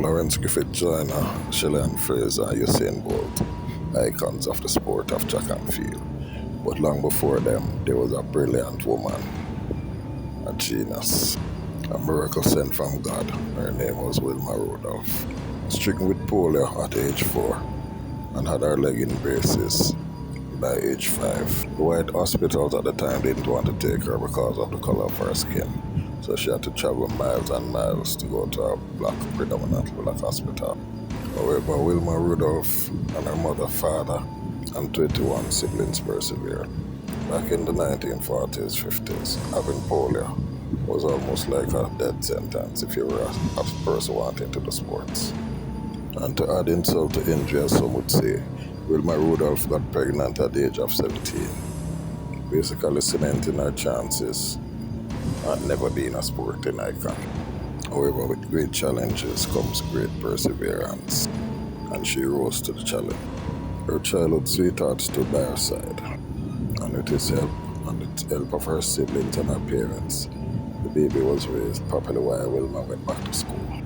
Florence Griffith Joyner, Shelley Fraser, and Usain Bolt, icons of the sport of track and field. But long before them, there was a brilliant woman, a genius, a miracle sent from God. Her name was Wilma Rudolph. Stricken with polio at age 4 and had her leg in braces by age 5. The white hospitals at the time didn't want to take her because of the color of her skin. So she had to travel miles and miles to go to a predominantly black hospital. However, Wilma Rudolph and her mother, father, and 21 siblings persevered. Back in the 1940s, 50s, having polio was almost like a death sentence if you were a person wanting to do sports. And to add insult to injury, as some would say, Wilma Rudolph got pregnant at the age of 17, basically cementing her chances at never being a sporting icon. However, with great challenges comes great perseverance, and she rose to the challenge. Her childhood sweetheart stood by her side, and with his help and the help of her siblings and her parents, the baby was raised properly while Wilma went back to school.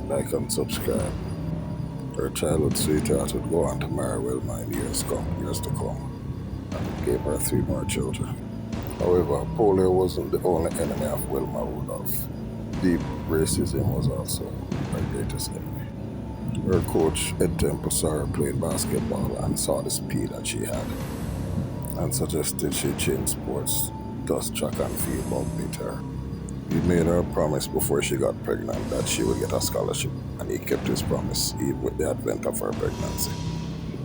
Like and subscribe. Her childhood sweetheart would go on to marry Wilma in years to come, and gave her 3 more children. However, polio wasn't the only enemy of Wilma Rudolph. Deep racism was also her greatest enemy. Her coach, Ed Temple, saw her playing basketball and saw the speed that she had, and suggested she change sports, thus track and field outbid her. He made her a promise before she got pregnant that she would get a scholarship, and he kept his promise even with the advent of her pregnancy.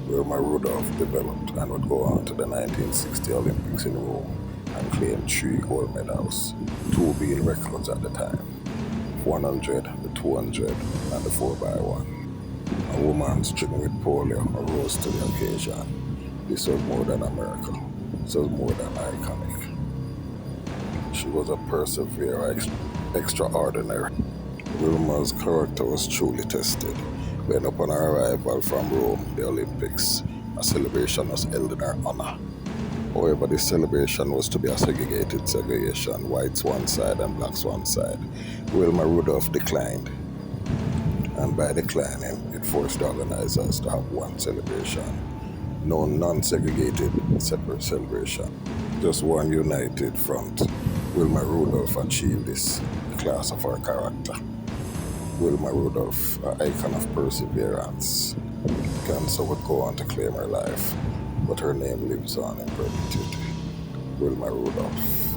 Wilma Rudolph developed and would go on to the 1960 Olympics in Rome and claim 3 gold medals, 2 being records at the time: 100, the 200, and the 4x1. A woman stricken with polio arose to the occasion. This was more than a miracle. This was more than iconic. She was a perseverer extraordinary. Wilma's character was truly tested when, upon her arrival from Rome, the Olympics, a celebration was held in her honor. However, this celebration was to be a segregation, whites one side and blacks one side. Wilma Rudolph declined, and by declining, it forced the organizers to have one celebration, no non-segregated separate celebration, just one united front. Wilma Rudolph achieved this, the class of her character. Wilma Rudolph, an icon of perseverance. Cancer would go on to claim her life, but her name lives on in perpetuity. Wilma Rudolph.